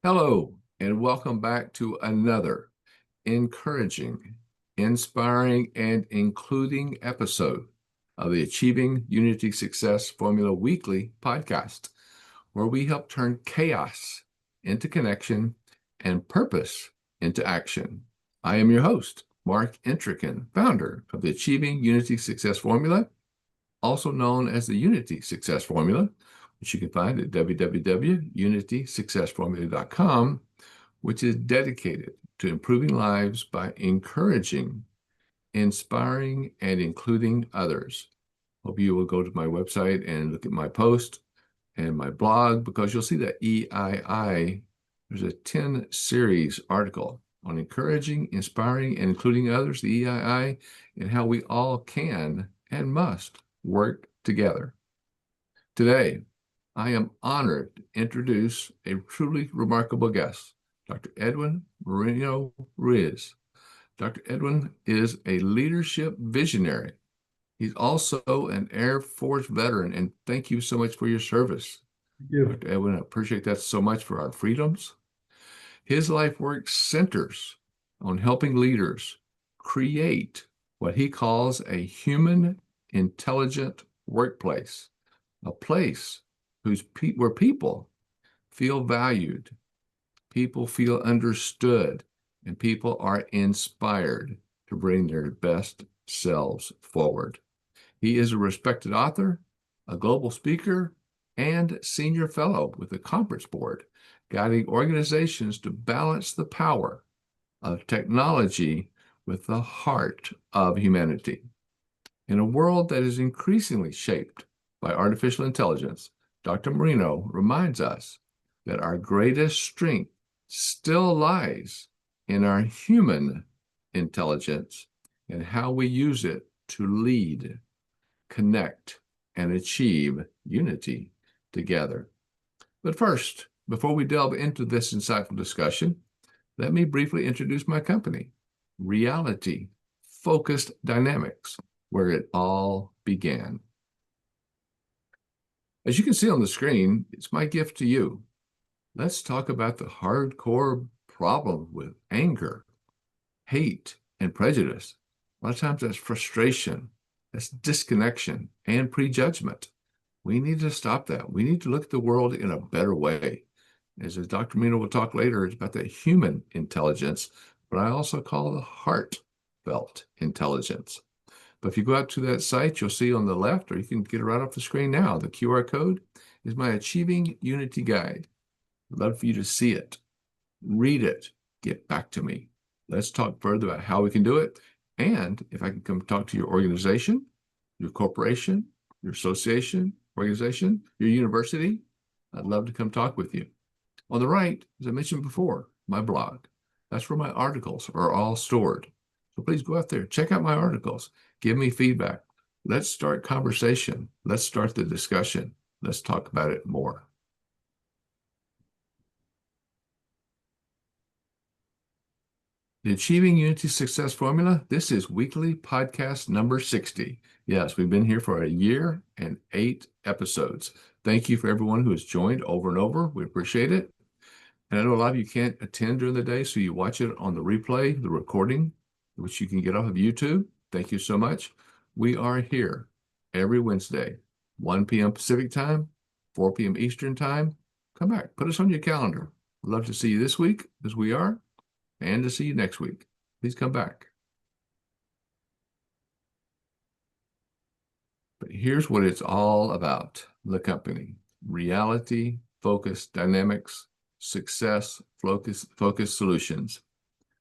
Hello, and welcome back to another encouraging, inspiring, and including episode of the Achieving Unity Success Formula Weekly podcast, where we help turn chaos into connection and purpose into action. I am your host, Mark Entrekin, founder of the Achieving Unity Success Formula, also known as the Unity Success Formula, which you can find at www.unitysuccessformula.com, which is dedicated to improving lives by encouraging, inspiring, and including others. Hope you will go to my website and look at my post and my blog, because you'll see that EII, there's a 10 series article on encouraging, inspiring, and including others, the EII, and how we all can and must work together. Today, I am honored to introduce a truly remarkable guest, Dr. Edwin Mouriño Ruiz. Dr. Edwin is a leadership visionary. He's also an Air Force veteran, and thank you so much for your service. Thank you. Dr. Edwin, I appreciate that so much for our freedoms. His life work centers on helping leaders create what he calls a human intelligent workplace, a place where people feel valued, people feel understood, and people are inspired to bring their best selves forward. He is a respected author, a global speaker, and senior fellow with the Conference Board, guiding organizations to balance the power of technology with the heart of humanity. In a world that is increasingly shaped by artificial intelligence, Dr. Mouriño reminds us that our greatest strength still lies in our human intelligence and how we use it to lead, connect, and achieve unity together. But first, before we delve into this insightful discussion, let me briefly introduce my company, Reality Focused Dynamics, where it all began. As you can see on the screen, it's my gift to you. Let's talk about the hardcore problem with anger, hate, and prejudice. A lot of times that's frustration, that's disconnection, and prejudgment. We need to stop that. We need to look at the world in a better way. As Dr. Mouriño will talk later, it's about that human intelligence, but I also call the heartfelt intelligence. But if you go out to that site, you'll see on the left, or you can get it right off the screen now, the QR code is my Achieving Unity Guide. I'd love for you to see it, read it, get back to me. Let's talk further about how we can do it. And if I can come talk to your organization, your corporation, your association, organization, your university, I'd love to come talk with you. On the right, as I mentioned before, my blog. That's where my articles are all stored. So please go out there, check out my articles, give me feedback. Let's start conversation. Let's start the discussion. Let's talk about it more. The Achieving Unity Success Formula, this is weekly podcast number 60. Yes, we've been here for a year and 8 episodes. Thank you for everyone who has joined over and over. We appreciate it. And I know a lot of you can't attend during the day, so you watch it on the replay, the recording, which you can get off of YouTube. Thank you so much. We are here every Wednesday, 1 p.m. Pacific time, 4 p.m. Eastern time. Come back, put us on your calendar. We'd love to see you this week as we are, and to see you next week. Please come back. But here's what it's all about, the company. Reality, focus, dynamics, success, focus solutions.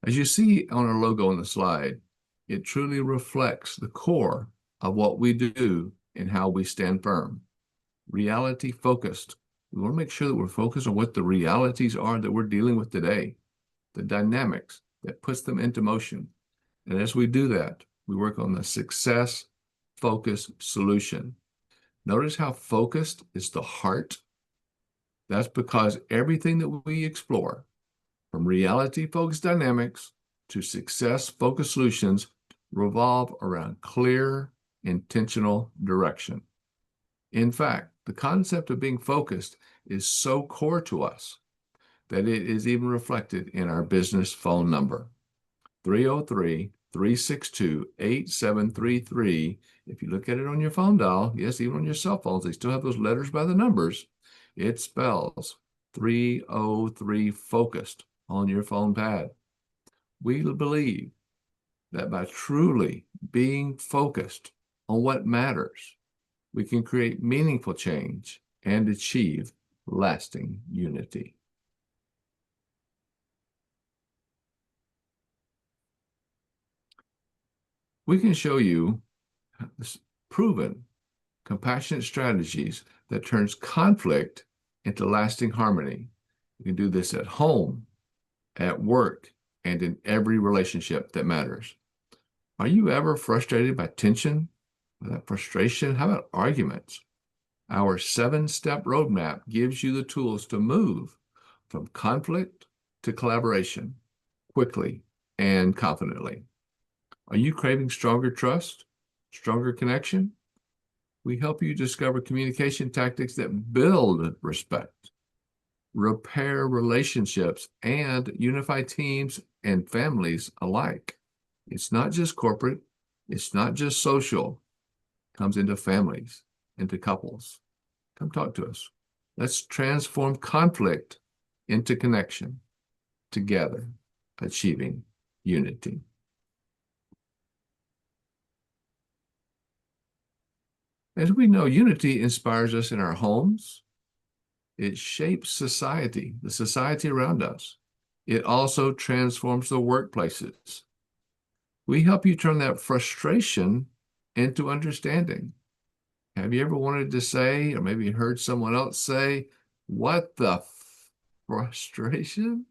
As you see on our logo on the slide, it truly reflects the core of what we do and how we stand firm. Reality focused. We want to make sure that we're focused on what the realities are that we're dealing with today, the dynamics that puts them into motion. And as we do that, we work on the success focus solution. Notice how focused is the heart. That's because everything that we explore, from reality-focused dynamics to success-focused solutions, revolve around clear, intentional direction. In fact, the concept of being focused is so core to us that it is even reflected in our business phone number, 303-362-8733. If you look at it on your phone dial, yes, even on your cell phones, they still have those letters by the numbers. It spells 303 focused on your phone pad. We believe that by truly being focused on what matters, we can create meaningful change and achieve lasting unity. We can show you proven, compassionate strategies that turns conflict into lasting harmony. We can do this at home, at work, and in every relationship that matters. Are you ever frustrated by tension? That frustration? How about arguments? Our 7-step roadmap gives you the tools to move from conflict to collaboration quickly and confidently. Are you craving stronger trust, stronger connection? We help you discover communication tactics that build respect, repair relationships, and unify teams and families alike. It's not just corporate, it's not just social. It comes into families, into couples. Come talk to us. Let's transform conflict into connection, together, achieving unity. As we know, unity inspires us in our homes. It shapes society, the society around us. It also transforms the workplaces. We help you turn that frustration into understanding. Have you ever wanted to say, or maybe heard someone else say, what the frustration?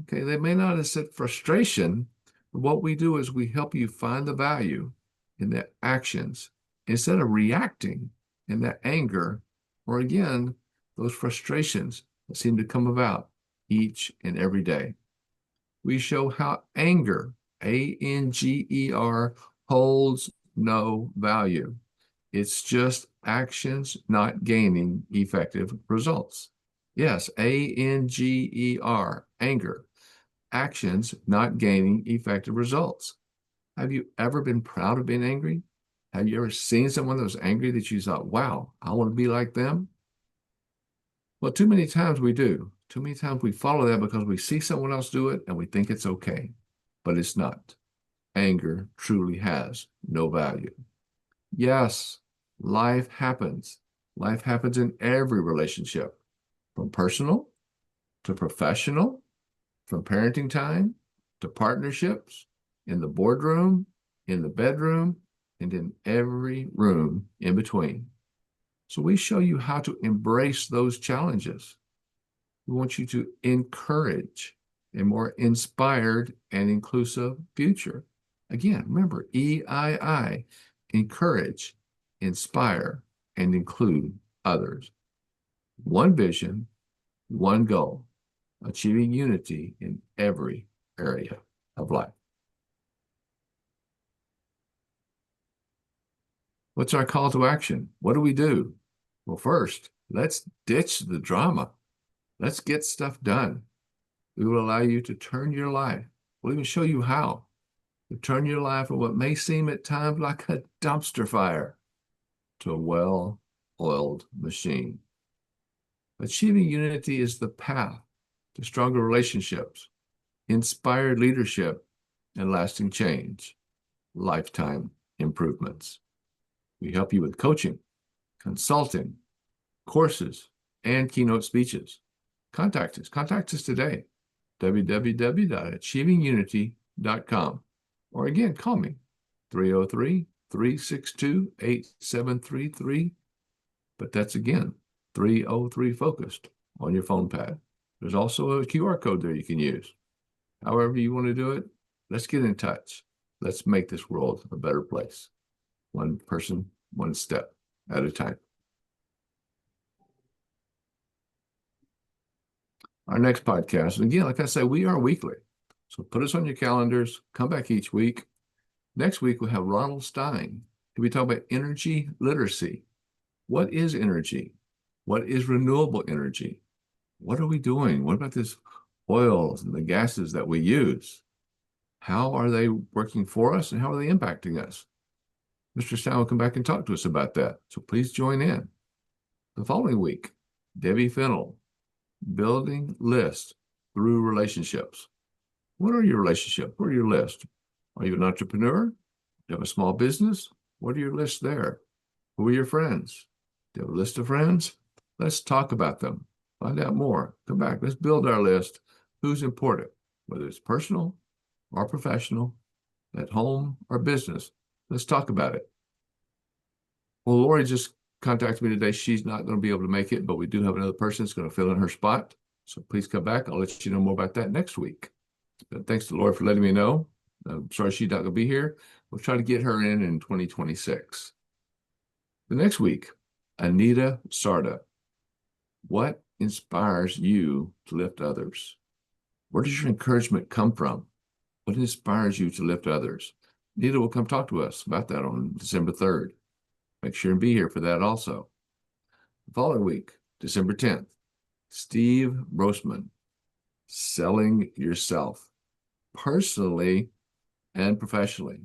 Okay, they may not have said frustration, but what we do is we help you find the value in the actions instead of reacting in that anger, or again, those frustrations that seem to come about each and every day. We show how anger, A-N-G-E-R, holds no value. It's just actions not gaining effective results. Yes, A-N-G-E-R, anger, actions not gaining effective results. Have you ever been proud of being angry? Have you ever seen someone that was angry that you thought, wow, I want to be like them? Well, too many times we do. Too many times we follow that because we see someone else do it and we think it's okay, but it's not. Anger truly has no value. Yes, life happens. Life happens in every relationship, from personal to professional, from parenting time to partnerships, in the boardroom, in the bedroom, and in every room in between. So we show you how to embrace those challenges. We want you to encourage a more inspired and inclusive future. Again, remember, EII, encourage, inspire, and include others. One vision, one goal, achieving unity in every area of life. What's our call to action? What do we do? Well, first, let's ditch the drama. Let's get stuff done. We will allow you to turn your life. We'll even show you how to turn your life from what may seem at times like a dumpster fire to a well-oiled machine. Achieving unity is the path to stronger relationships, inspired leadership, and lasting change, lifetime improvements. We help you with coaching, consulting, courses, and keynote speeches. Contact us today, www.achievingunity.com. Or again, call me, 303-362-8733. But that's again, 303 focused on your phone pad. There's also a QR code there you can use. However you want to do it, let's get in touch. Let's make this world a better place. One person, one step at a time. Our next podcast, and again, like I say, we are weekly. So put us on your calendars, come back each week. Next week, we'll have Ronald Stein. He'll be talking about energy literacy. What is energy? What is renewable energy? What are we doing? What about this oils and the gases that we use? How are they working for us and how are they impacting us? Mr. Stein will come back and talk to us about that. So please join in. The following week, Debbie Fennell, building lists through relationships. What are your relationships? What are your lists? Are you an entrepreneur? Do you have a small business? What are your lists there? Who are your friends? Do you have a list of friends? Let's talk about them. Find out more. Come back. Let's build our list. Who's important, whether it's personal or professional, at home or business. Let's talk about it. Well, Lori just contacted me today. She's not going to be able to make it, but we do have another person that's going to fill in her spot. So please come back. I'll let you know more about that next week. But thanks to Lori for letting me know. I'm sorry she's not going to be here. We'll try to get her in 2026. The next week, Anita Sarda. What inspires you to lift others? Where does your encouragement come from? What inspires you to lift others? Anita will come talk to us about that on December 3rd. Make sure and be here for that also. The following week, December 10th, Steve Brosman, selling yourself personally and professionally.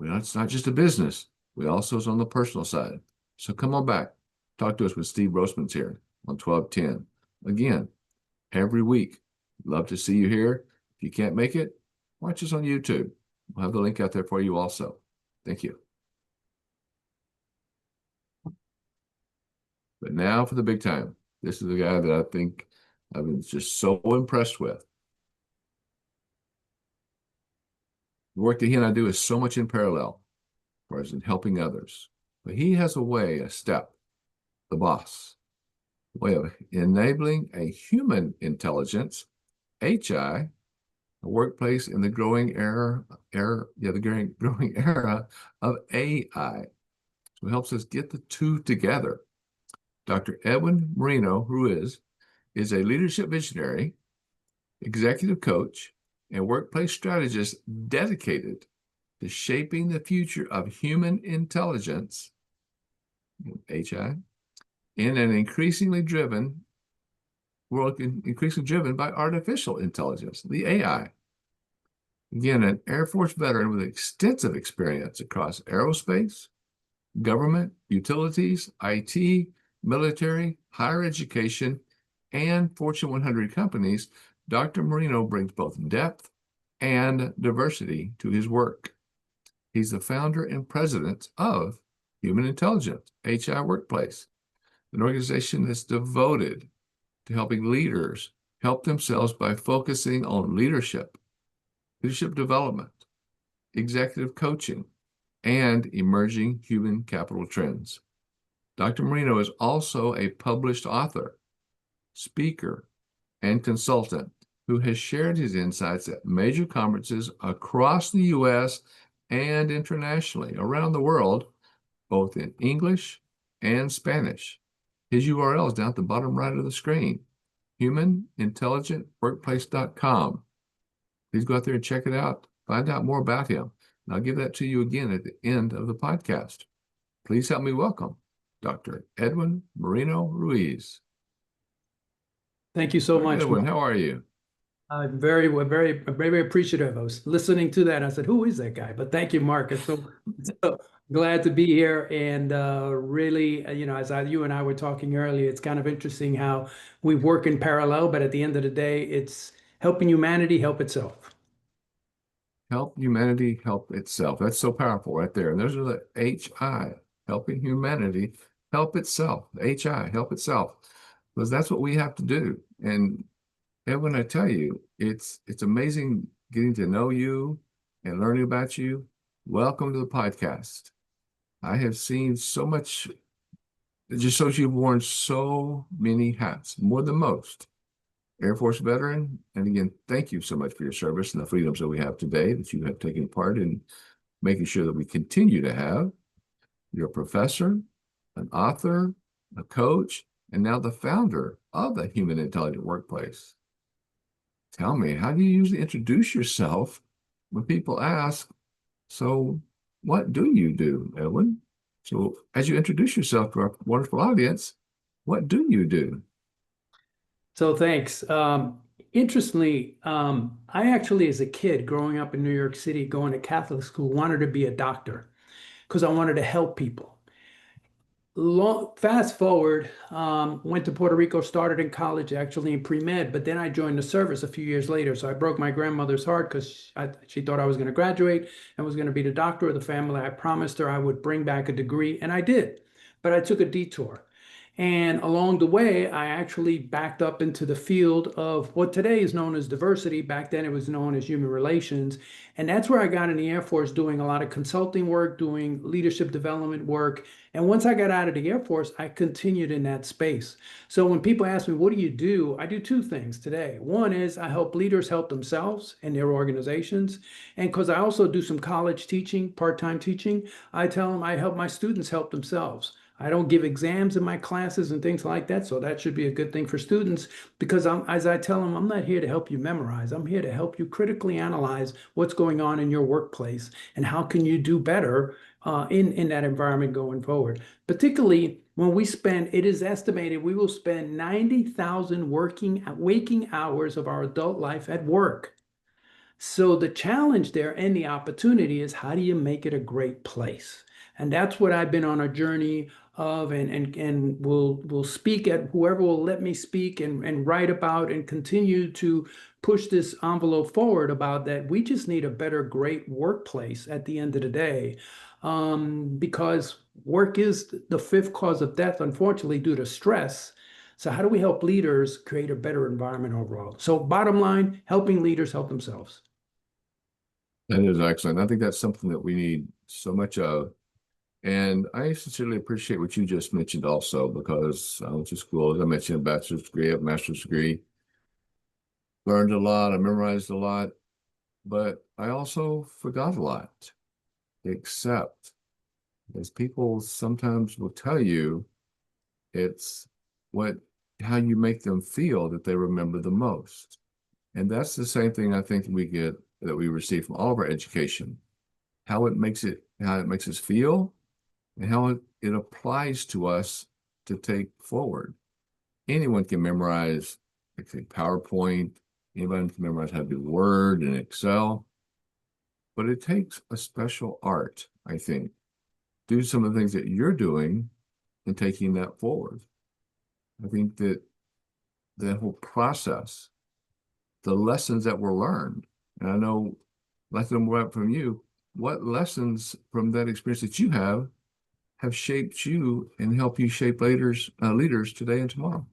It's not just a business. We also is on the personal side. So come on back. Talk to us when Steve Brosman's here on 1210. Again, every week. Love to see you here. If you can't make it, watch us on YouTube. We'll have the link out there for you also. Thank you. But now for the big time. This is the guy that I think I've been just so impressed with. The work that he and I do is so much in parallel, as far as in helping others. But he has a way, a step, the boss, a way of enabling a human intelligence, HI, a workplace in the growing growing era of AI. So it helps us get the two together. Dr. Edwin Mouriño, who is a leadership visionary, executive coach, and workplace strategist dedicated to shaping the future of human intelligence, HI, in an increasingly driven world, increasingly driven by artificial intelligence, the AI. Again, an Air Force veteran with extensive experience across aerospace, government, utilities, IT, military, higher education, and Fortune 100 companies, Dr. Mouriño brings both depth and diversity to his work. He's the founder and president of Human Intelligence, HI Workplace, an organization that's devoted to helping leaders help themselves by focusing on leadership development, executive coaching, and emerging human capital trends. Dr. Mouriño is also a published author, speaker, and consultant who has shared his insights at major conferences across the U.S. and internationally around the world, both in English and Spanish. His URL is down at the bottom right of the screen, humanintelligentworkplace.com. Please go out there and check it out. Find out more about him. And I'll give that to you again at the end of the podcast. Please help me welcome Dr. Edwin Mouriño Ruiz. Thank you so much, Edwin, Mark. how are you? I'm very appreciative. I was listening to that. I said, "Who is that guy?" But thank you, Mark. I'm so glad to be here. And really, as you and I were talking earlier, it's kind of interesting how we work in parallel, but at the end of the day, it's helping humanity help itself. Help humanity help itself. That's so powerful right there. And those are the HI, helping humanity help itself. HI, help itself. Because that's what we have to do. And Edwin, I tell you, it's amazing getting to know you and learning about you. Welcome to the podcast. I have seen so much, it just shows you've worn so many hats, more than most. Air Force veteran. And again, thank you so much for your service and the freedoms that we have today that you have taken part in making sure that we continue to have. You're a professor, an author, a coach, and now the founder of the Human Intelligent Workplace. Tell me, how do you usually introduce yourself when people ask, so what do you do, Edwin? So as you introduce yourself to our wonderful audience, what do you do? So thanks. Interestingly, I actually, as a kid growing up in New York City, going to Catholic school, wanted to be a doctor because I wanted to help people. Fast forward, went to Puerto Rico, started in college, actually in pre-med, but then I joined the service a few years later. So I broke my grandmother's heart because she thought I was going to graduate and was going to be the doctor of the family. I promised her I would bring back a degree, and I did, but I took a detour. And along the way, I actually backed up into the field of what today is known as diversity. Back then, it was known as human relations. And that's where I got in the Air Force doing a lot of consulting work, doing leadership development work. And once I got out of the Air Force, I continued in that space. So when people ask me, what do? I do two things today. One is I help leaders help themselves and their organizations. And because I also do some college teaching, part-time teaching, I tell them I help my students help themselves. I don't give exams in my classes and things like that. So that should be a good thing for students because as I tell them, I'm not here to help you memorize. I'm here to help you critically analyze what's going on in your workplace and how can you do better in that environment going forward. Particularly when it is estimated we will spend 90,000 waking hours of our adult life at work. So the challenge there and the opportunity is how do you make it a great place? And that's what I've been on a journey of and will speak at whoever will let me speak and write about and continue to push this envelope forward about that we just need a better, great workplace at the end of the day. Because work is the fifth cause of death, unfortunately, due to stress. So how do we help leaders create a better environment overall? So bottom line, helping leaders help themselves. That is excellent. I think that's something that we need so much of. And I sincerely appreciate what you just mentioned also, because I went to school, as I mentioned, a bachelor's degree, I have a master's degree, learned a lot, I memorized a lot, but I also forgot a lot, except as people sometimes will tell you, it's what how you make them feel that they remember the most. And that's the same thing I think that we receive from all of our education, how it makes us feel and how it applies to us to take forward. Anyone can memorize, like say, PowerPoint, anyone can memorize how to do Word and Excel, but it takes a special art, I think, do some of the things that you're doing and taking that forward. I think that the whole process, the lessons that were learned, and I know lesson more from you, what lessons from that experience that you have shaped you and help you shape leaders today and tomorrow.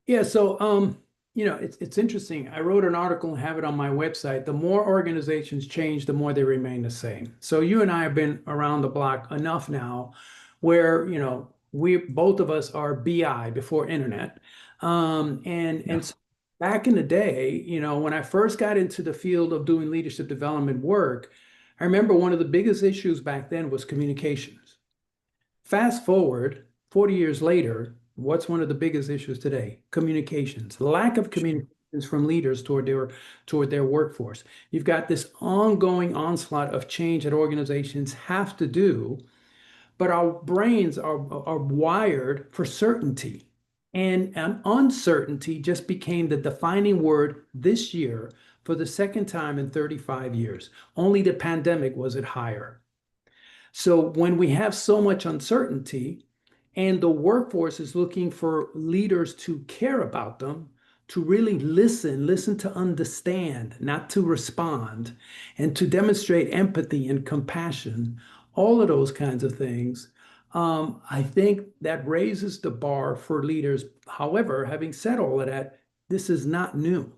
Yeah, so it's interesting. I wrote an article and have it on my website. The more organizations change, the more they remain the same. So you and I have been around the block enough now where, we both of us are BI before internet. Yeah. So back in the day, when I first got into the field of doing leadership development work, I remember one of the biggest issues back then was communications. Fast forward 40 years later, what's one of the biggest issues today? Communications, lack of communications from leaders toward their workforce. You've got this ongoing onslaught of change that organizations have to do, but our brains are wired for certainty. And uncertainty just became the defining word this year for the second time in 35 years. Only the pandemic was it higher. So when we have so much uncertainty and the workforce is looking for leaders to care about them, to really listen to understand, not to respond, and to demonstrate empathy and compassion, all of those kinds of things, I think that raises the bar for leaders. However, having said all of that, this is not new.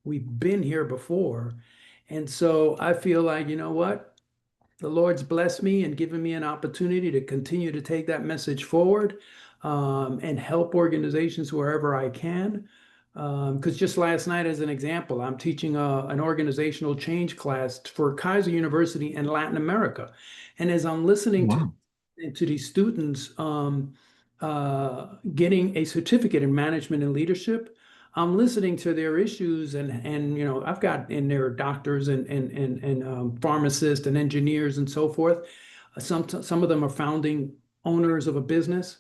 We've been here before. And so I feel like, you know what? The Lord's blessed me and given me an opportunity to continue to take that message forward and help organizations wherever I can. Because just last night, as an example, I'm teaching an organizational change class for Kaiser University in Latin America. And as I'm listening Wow. to these students getting a certificate in management and leadership, I'm listening to their issues and I've got in there doctors and pharmacists and engineers and so forth. Some of them are founding owners of a business.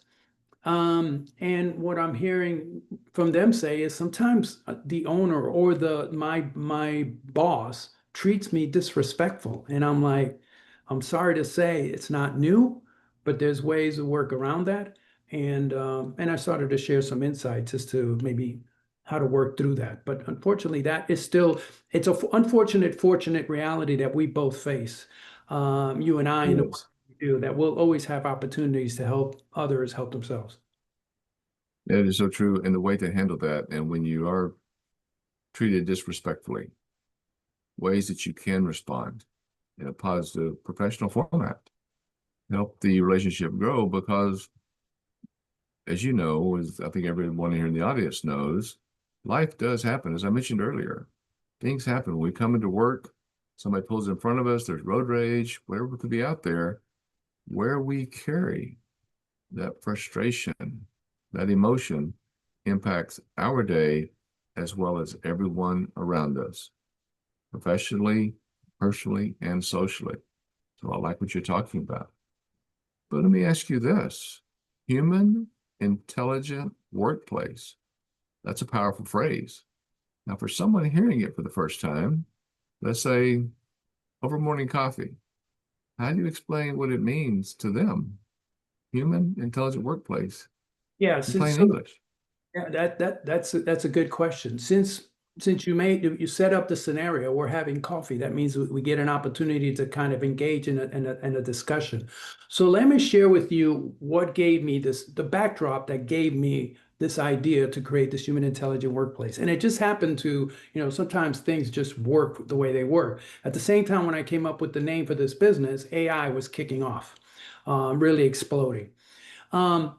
And what I'm hearing from them say is sometimes the owner or my boss treats me disrespectful, and I'm like, I'm sorry to say it's not new, but there's ways to work around that. And I started to share some insights as to maybe how to work through that. But unfortunately, that is still, it's a unfortunate, fortunate reality that we both face, you and I, in the work Yes. we do, that we'll always have opportunities to help others help themselves. It is so true. And the way to handle that, and when you are treated disrespectfully, ways that you can respond in a positive professional format, help the relationship grow because, as you know, as I think everyone here in the audience knows, life does happen. As I mentioned earlier, things happen. When we come into work, somebody pulls in front of us, there's road rage, whatever could be out there, where we carry that frustration, that emotion impacts our day as well as everyone around us, professionally, personally, and socially. So I like what you're talking about. But let me ask you this: human intelligent workplace. That's a powerful phrase. Now, for someone hearing it for the first time, let's say over morning coffee, how do you explain what it means to them? Human intelligent workplace Yeah, in since plain so English. yeah, that's a good question. Since you set up the scenario, we're having coffee. That means we get an opportunity to kind of engage in a discussion. So let me share with you what gave me the backdrop that gave me this idea to create this human intelligent workplace. And it just happened to, sometimes things just work the way they work. At the same time, when I came up with the name for this business, AI was kicking off, really exploding. Um,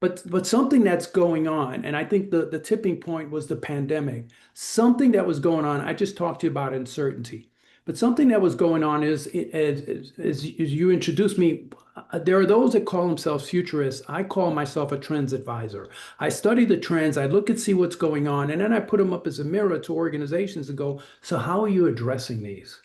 but something that's going on, and I think the tipping point was the pandemic. Something that was going on, I just talked to you about uncertainty. But something that was going on is you introduced me, there are those that call themselves futurists. I call myself a trends advisor. I study the trends, I look and see what's going on, and then I put them up as a mirror to organizations and go, so how are you addressing these?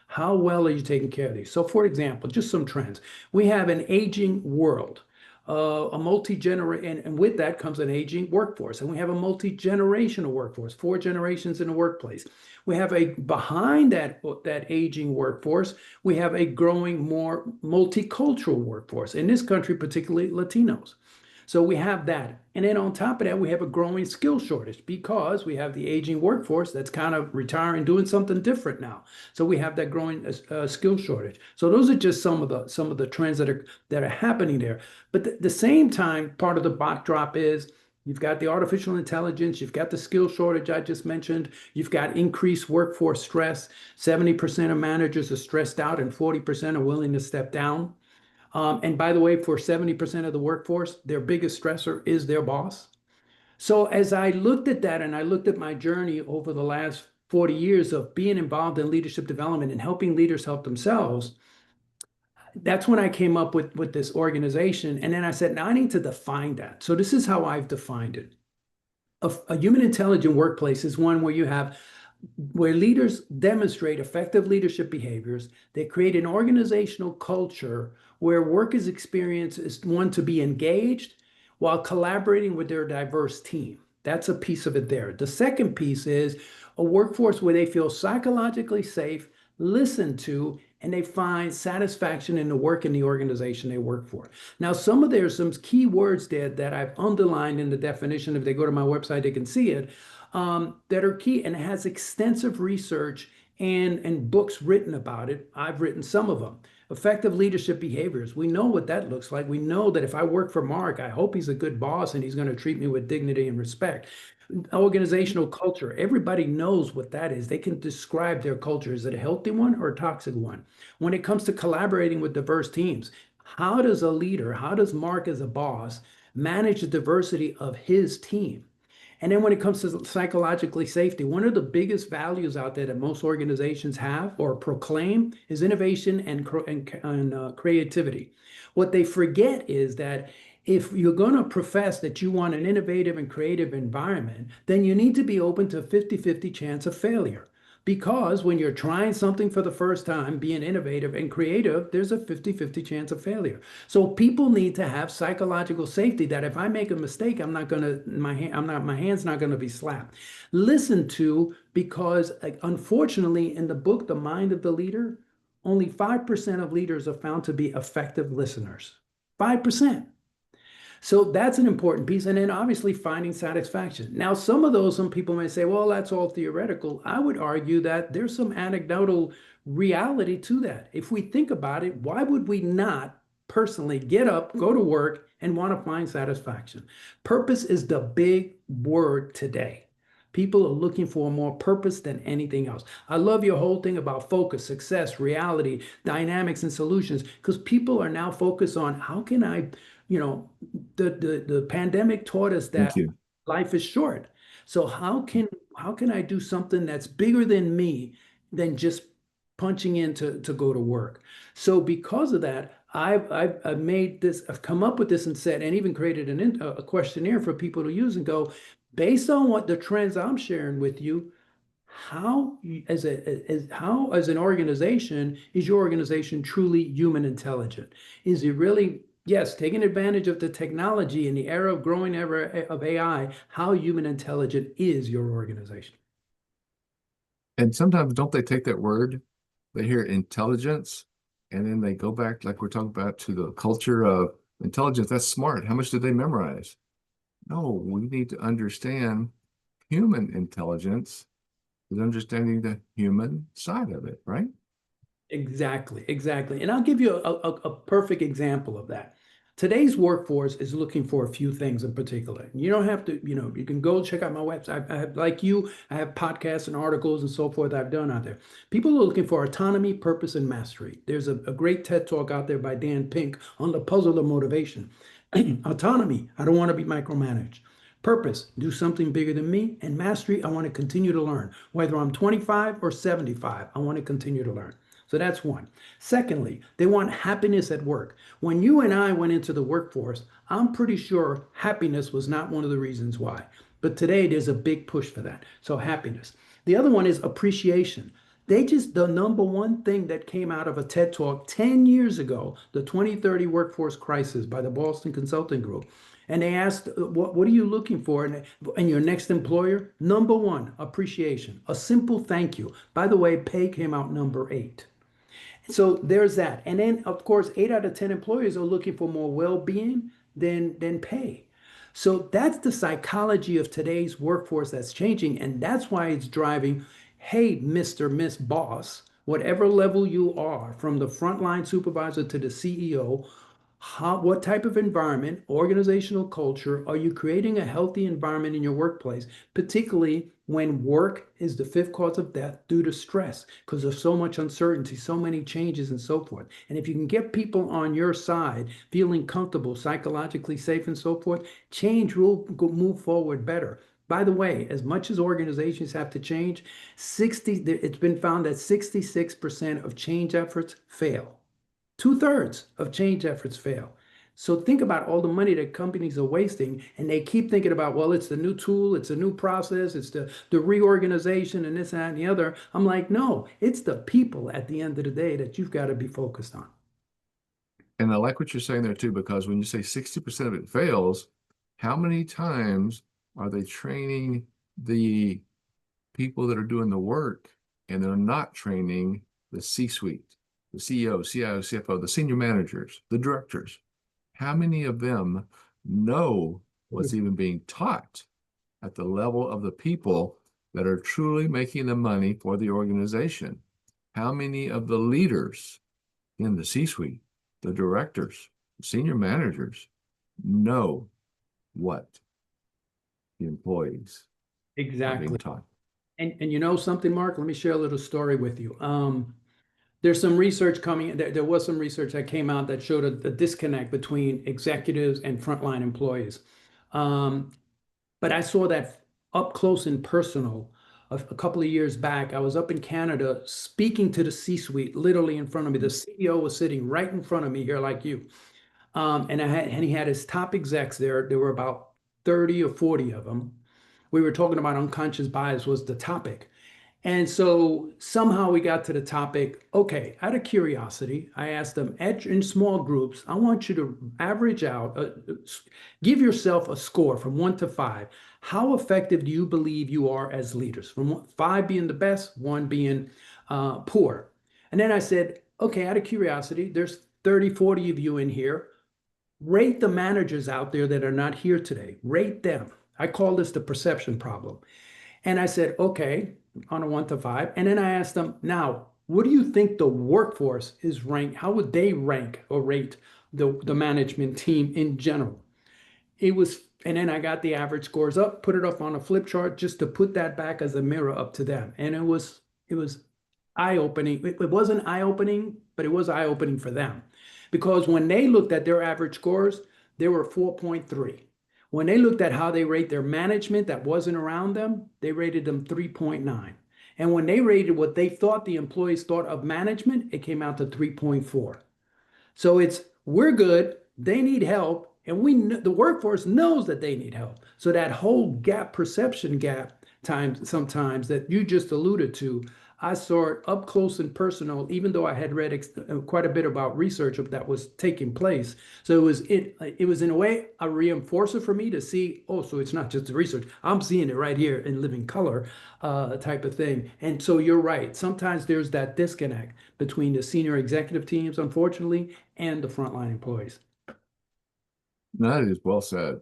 How well are you taking care of these? So, for example, just some trends. We have an aging world, a multi-generation, and with that comes an aging workforce. And we have a multi-generational workforce, 4 generations in the workplace. We have behind that aging workforce, we have a growing more multicultural workforce. In this country, particularly Latinos. So we have that. And then on top of that, we have a growing skill shortage because we have the aging workforce that's kind of retiring, doing something different now. So we have that growing skill shortage. So those are just some of the trends that are happening there. But at the same time, part of the backdrop is you've got the artificial intelligence, you've got the skill shortage I just mentioned, you've got increased workforce stress. 70% of managers are stressed out and 40% are willing to step down. And by the way, for 70% of the workforce, their biggest stressor is their boss. So as I looked at that and I looked at my journey over the last 40 years of being involved in leadership development and helping leaders help themselves, that's when I came up with this organization. And then I said, now I need to define that. So this is how I've defined it. A human intelligent workplace is one where leaders demonstrate effective leadership behaviors. They create an organizational culture where workers experience is one to be engaged while collaborating with their diverse team. That's a piece of it there. The second piece is a workforce where they feel psychologically safe, listened to, and they find satisfaction in the work in the organization they work for. Now, there's some key words there that I've underlined in the definition. If they go to my website, they can see it, that are key, and it has extensive research and books written about it. I've written some of them. Effective leadership behaviors. We know what that looks like. We know that if I work for Mark, I hope he's a good boss and he's going to treat me with dignity and respect. Organizational culture. Everybody knows what that is. They can describe their culture. Is it a healthy one or a toxic one? When it comes to collaborating with diverse teams, how does Mark as a boss manage the diversity of his team? And then when it comes to psychologically safety, one of the biggest values out there that most organizations have or proclaim is innovation and creativity. What they forget is that if you're going to profess that you want an innovative and creative environment, then you need to be open to a 50-50 chance of failure. Because when you're trying something for the first time, being innovative and creative, there's a 50-50 chance of failure. So people need to have psychological safety that if I make a mistake, I'm not gonna my hand's not gonna be slapped. Listen to, because unfortunately in the book, The Mind of the Leader, only 5% of leaders are found to be effective listeners. 5%. So that's an important piece. And then obviously finding satisfaction. Now, some people may say, well, that's all theoretical. I would argue that there's some anecdotal reality to that. If we think about it, why would we not personally get up, go to work, and want to find satisfaction? Purpose is the big word today. People are looking for more purpose than anything else. I love your whole thing about focus, success, reality, dynamics, and solutions, because people are now focused on how can I, you know, the pandemic taught us Thank that you. life is short. So how can I do something that's bigger than me than just punching in to go to work? So because of that, I've made this, I've come up with this and said, and even created a questionnaire for people to use and go, based on what the trends I'm sharing with you, how as an organization is your organization truly human intelligent? Is it really, yes, taking advantage of the technology in the era of growing era of AI, how human intelligent is your organization? And sometimes don't they take that word, they hear intelligence, and then they go back, like we're talking about, to the culture of intelligence. That's smart. How much did they memorize? No, we need to understand human intelligence is understanding the human side of it, right? Exactly, exactly. And I'll give you a perfect example of that. Today's workforce is looking for a few things in particular. You don't have to, you can go check out my website. I have, like you, I have podcasts and articles and so forth I've done out there. People are looking for autonomy, purpose, and mastery. There's a great TED talk out there by Dan Pink on the puzzle of motivation. Autonomy, I don't want to be micromanaged. Purpose, do something bigger than me. And mastery, I want to continue to learn. Whether I'm 25 or 75, I want to continue to learn. So that's one. Secondly, they want happiness at work. When you and I went into the workforce, I'm pretty sure happiness was not one of the reasons why. But today there's a big push for that. So happiness. The other one is appreciation. The number one thing that came out of a TED Talk 10 years ago, the 2030 Workforce Crisis by the Boston Consulting Group. And they asked, what are you looking for in your next employer? Number one, appreciation, a simple thank you. By the way, pay came out number 8. So there's that. And then, of course, 8 out of 10 employers are looking for more well-being than pay. So that's the psychology of today's workforce that's changing. And that's why it's driving, hey, Mr. Miss Boss, whatever level you are, from the frontline supervisor to the CEO, what type of environment, organizational culture, are you creating a healthy environment in your workplace, particularly when work is the fifth cause of death due to stress, because of so much uncertainty, so many changes, and so forth. And if you can get people on your side feeling comfortable, psychologically safe, and so forth, change will move forward better. By the way, as much as organizations have to change, it's been found that 66% of change efforts fail. 2/3 of change efforts fail. So think about all the money that companies are wasting, and they keep thinking about, well, it's the new tool, it's a new process, it's the reorganization, and this, and the other. I'm like, no, it's the people at the end of the day that you've got to be focused on. And I like what you're saying there too, because when you say 60% of it fails, how many times are they training the people that are doing the work and they're not training the C-suite, the CEO, CIO, CFO, the senior managers, the directors? How many of them know what's even being taught at the level of the people that are truly making the money for the organization? How many of the leaders in the C-suite, the directors, the senior managers know what the employees are being Exactly. taught? And you know something, Mark? Let me share a little story with you. There's some research coming. There was some research that came out that showed a disconnect between executives and frontline employees. Um, but I saw that up close and personal a couple of years back. I was up in Canada speaking to the C-suite, literally in front of me. The CEO was sitting right in front of me here, like you. And he had his top execs there. There were about 30 or 40 of them. We were talking about unconscious bias was the topic. And so somehow we got to the topic. Okay, out of curiosity, I asked them in small groups, I want you to average out, give yourself a score from 1 to 5. How effective do you believe you are as leaders? From 5 being the best, 1 being poor. And then I said, okay, out of curiosity, there's 30, 40 of you in here. Rate the managers out there that are not here today. Rate them. I call this the perception problem. And I said, okay, on a 1 to 5. And then I asked them, now, what do you think the workforce is ranked? How would they rank or rate the management team in general? It was, and then I got the average scores up, put it up on a flip chart just to put that back as a mirror up to them. And it was eye-opening. It wasn't eye-opening, but it was eye-opening for them. Because when they looked at their average scores, they were 4.3. When they looked at how they rate their management that wasn't around them, they rated them 3.9. And when they rated what they thought the employees thought of management, it came out to 3.4. So we're good, they need help, and the workforce knows that they need help. So that whole perception gap sometimes that you just alluded to, I saw it up close and personal, even though I had read quite a bit about research that was taking place. So it was in a way a reinforcer for me to see, oh, so it's not just the research. I'm seeing it right here in living color type of thing. And so you're right. Sometimes there's that disconnect between the senior executive teams, unfortunately, and the frontline employees. That is well said,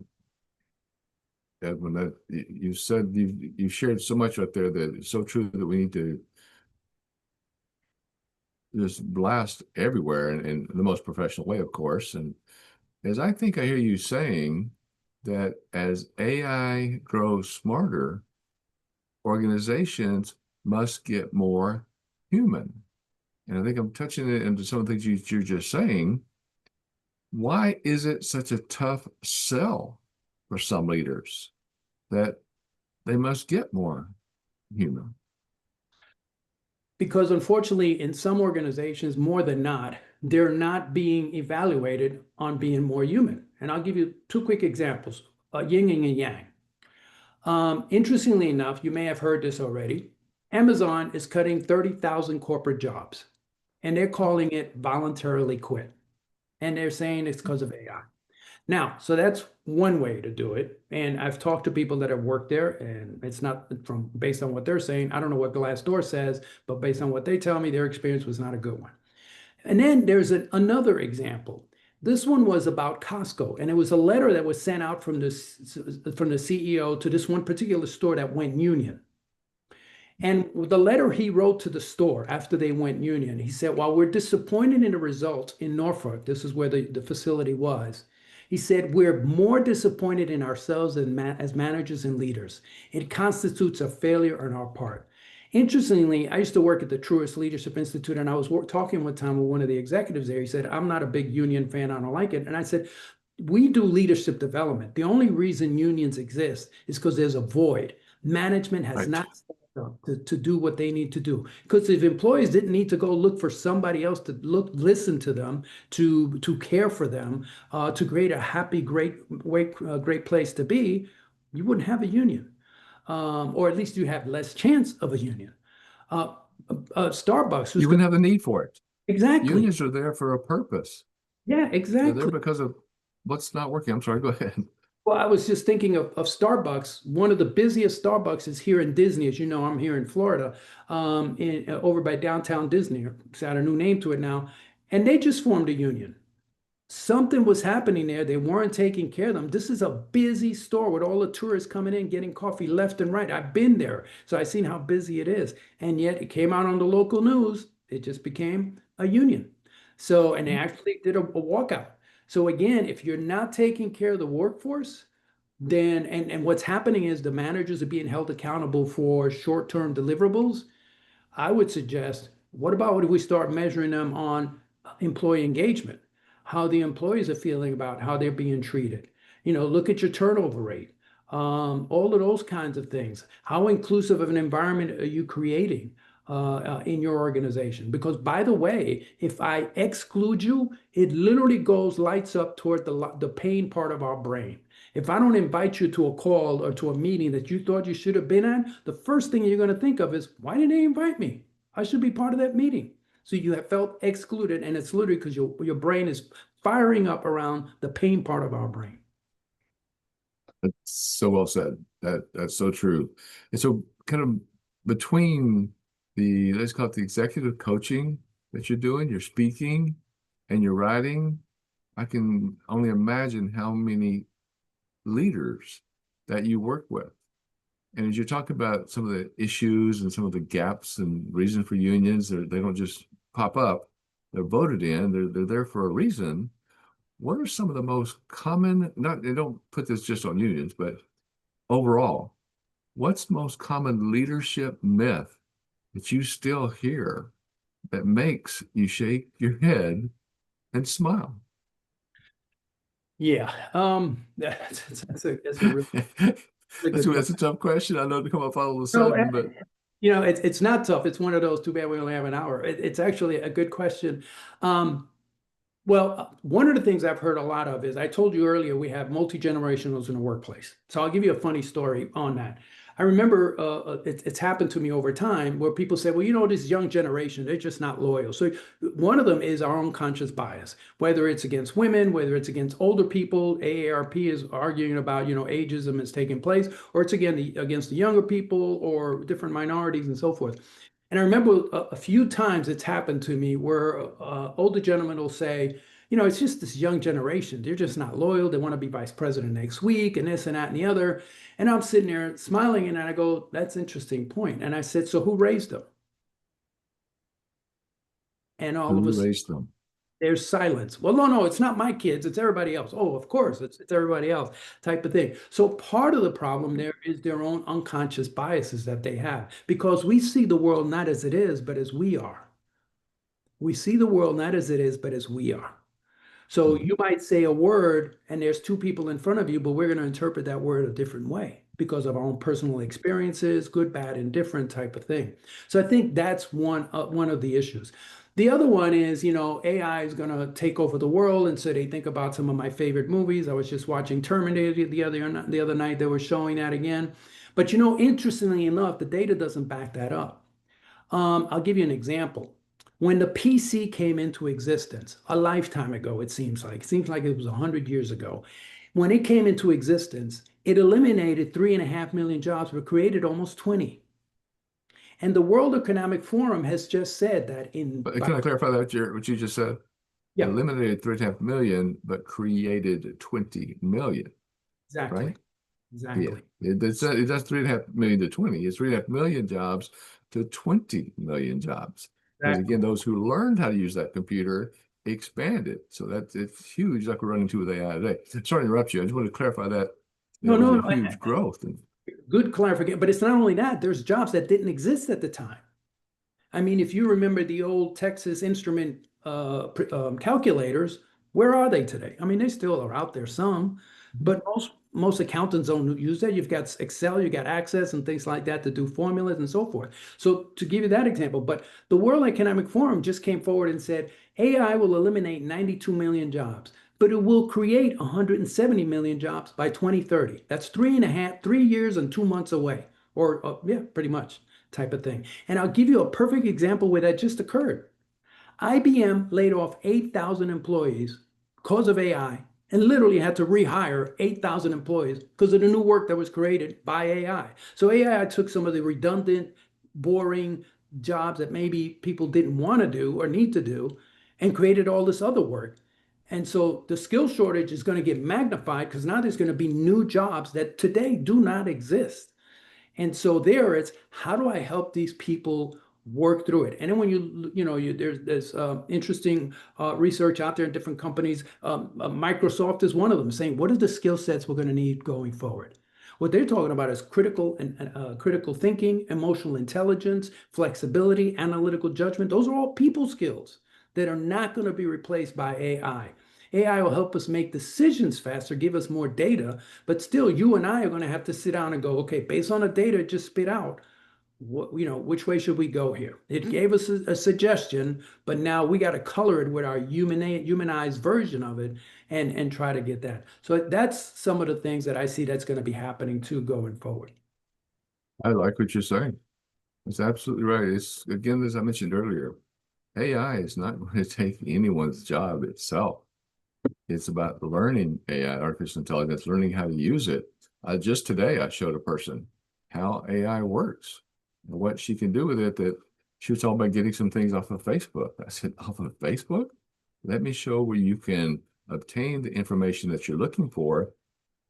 Edwin. That you said you shared so much out there that it's so true that we need to just blast everywhere in the most professional way, of course. And as I think I hear you saying that as AI grows smarter, organizations must get more human. And I think I'm touching it into some of the things you're just saying. Why is it such a tough sell for some leaders that they must get more human? Because unfortunately, in some organizations, more than not, they're not being evaluated on being more human. And I'll give you 2 quick examples, yin and yang. Interestingly enough, you may have heard this already. Amazon is cutting 30,000 corporate jobs, and they're calling it voluntarily quit. And they're saying it's because of AI. Now, so that's one way to do it. And I've talked to people that have worked there, and it's not based on what they're saying. I don't know what Glassdoor says, but based on what they tell me, their experience was not a good one. And then there's another example. This one was about Costco, and it was a letter that was sent out from the CEO to this one particular store that went union. And the letter he wrote to the store after they went union, he said, while we're disappointed in the result in Norfolk, this is where the facility was, he said, we're more disappointed in ourselves as managers and leaders. It constitutes a failure on our part. Interestingly, I used to work at the Truist Leadership Institute, and I was talking one time with one of the executives there. He said, I'm not a big union fan. I don't like it. And I said, we do leadership development. The only reason unions exist is because there's a void. Management has not to do what they need to do. Because if employees didn't need to go look for somebody else to listen to them, to care for them, to create a happy, great place to be, you wouldn't have a union. Or at least you have less chance of a union. Starbucks. You wouldn't have the need for it. Exactly. Unions are there for a purpose. Yeah, exactly. They're there because of what's not working. I'm sorry, go ahead. Well, I was just thinking of Starbucks. One of the busiest Starbucks is here in Disney. As you know, I'm here in Florida, over by downtown Disney. It's got a new name to it now. And they just formed a union. Something was happening there. They weren't taking care of them. This is a busy store with all the tourists coming in, getting coffee left and right. I've been there, so I've seen how busy it is. And yet it came out on the local news. It just became a union. So, and they actually did a walkout. So again, if you're not taking care of the workforce, then, and what's happening is the managers are being held accountable for short-term deliverables. I would suggest, what about if we start measuring them on employee engagement? How the employees are feeling about how they're being treated. Look at your turnover rate. All of those kinds of things. How inclusive of an environment are you creating in your organization? Because by the way, if I exclude you, it literally lights up toward the pain part of our brain. If I don't invite you to a call or to a meeting that you thought you should have been at, the first thing you're going to think of is, why didn't they invite me? I should be part of that meeting. So you have felt excluded, and it's literally because your brain is firing up around the pain part of our brain. That's so well said. That's so true. And so kind of between the, let's call it the executive coaching that you're doing, you're speaking and you're writing, I can only imagine how many leaders that you work with. And as you talk about some of the issues and some of the gaps and reason for unions, they don't just pop up. They're voted in, they're there for a reason. What are some of the most common, not, they don't put this just on unions, but overall, what's the most common leadership myth that you still hear that makes you shake your head and smile? Yeah, that's a really good That's a question. tough question. I know to come up all of a No, sudden, but it's not tough. It's one of those. Too bad we only have an hour. It's actually a good question. Um, Well, one of the things I've heard a lot of is I told you earlier we have multi-generationals in the workplace. So I'll give you a funny story on that. I remember it's happened to me over time where people say, well, this young generation, they're just not loyal. So one of them is our unconscious bias, whether it's against women, whether it's against older people. AARP is arguing about, ageism is taking place, or it's against the younger people or different minorities and so forth. And I remember a few times it's happened to me where older gentlemen will say, it's just this young generation. They're just not loyal. They want to be vice president next week and this and that and the other. And I'm sitting there smiling and I go, that's an interesting point. And I said, so who raised them? And all of who a sudden, raised them? there's silence. Well, no, it's not my kids. It's everybody else. Oh, of course, it's everybody else type of thing. So part of the problem there is their own unconscious biases that they have because we see the world not as it is, but as we are. We see the world not as it is, but as we are. So Mhm. you might say a word and there's two people in front of you, but we're going to interpret that word a different way because of our own personal experiences, good, bad, indifferent type of thing. So I think that's one of the issues. The other one is, AI is going to take over the world, and so they think about some of my favorite movies. I was just watching Terminator the other night. They were showing that again, but interestingly enough, the data doesn't back that up. I'll give you an example. When the PC came into existence, a lifetime ago, it seems like it was 100 years ago. When it came into existence, it eliminated 3.5 million jobs, but created almost 20. And the World Economic Forum has just said that But can I clarify that what you just said? yeah, Eliminated 3.5 million, but created 20 million, exactly, right? Yeah, exactly, that's 3.5 million to 20. It's 3.5 million jobs to 20 million jobs. Because exactly. again, those who learned how to use that computer expanded. So it's huge, like we're running into with AI today. Sorry to interrupt you. I just want to clarify that No, there was no, a no. huge growth. And Good clarification. But it's not only that, there's jobs that didn't exist at the time. I mean, if you remember the old Texas Instrument calculators, where are they today? I mean, they still are out there some, but most accountants don't use that. You've got Excel, you got Access and things like that to do formulas and so forth. So to give you that example, but the World Economic Forum just came forward and said AI will eliminate 92 million jobs, but it will create 170 million jobs by 2030. That's 3 years and 2 months away, or yeah, pretty much type of thing. And I'll give you a perfect example where that just occurred. IBM laid off 8,000 employees because of AI and literally had to rehire 8,000 employees because of the new work that was created by AI. So AI took some of the redundant, boring jobs that maybe people didn't want to do or need to do and created all this other work. And so the skill shortage is going to get magnified because now there's going to be new jobs that today do not exist. And so there it's how do I help these people work through it? And then when there's interesting research out there in different companies. Microsoft is one of them saying, what are the skill sets we're going to need going forward? What they're talking about is critical thinking, emotional intelligence, flexibility, analytical judgment. Those are all people skills that are not going to be replaced by AI. AI will help us make decisions faster, give us more data, but still, you and I are going to have to sit down and go, okay, based on the data just spit out, what, which way should we go here? It gave us a suggestion, but now we got to color it with our humanized version of it and try to get that. So that's some of the things that I see that's going to be happening too going forward. I like what you're saying. It's absolutely right. It's again, as I mentioned earlier, AI is not going to take anyone's job itself. It's about learning AI, artificial intelligence, learning how to use it. Just today, I showed a person how AI works and what she can do with it. That she was talking about getting some things off of Facebook. I said, off of Facebook? Let me show where you can obtain the information that you're looking for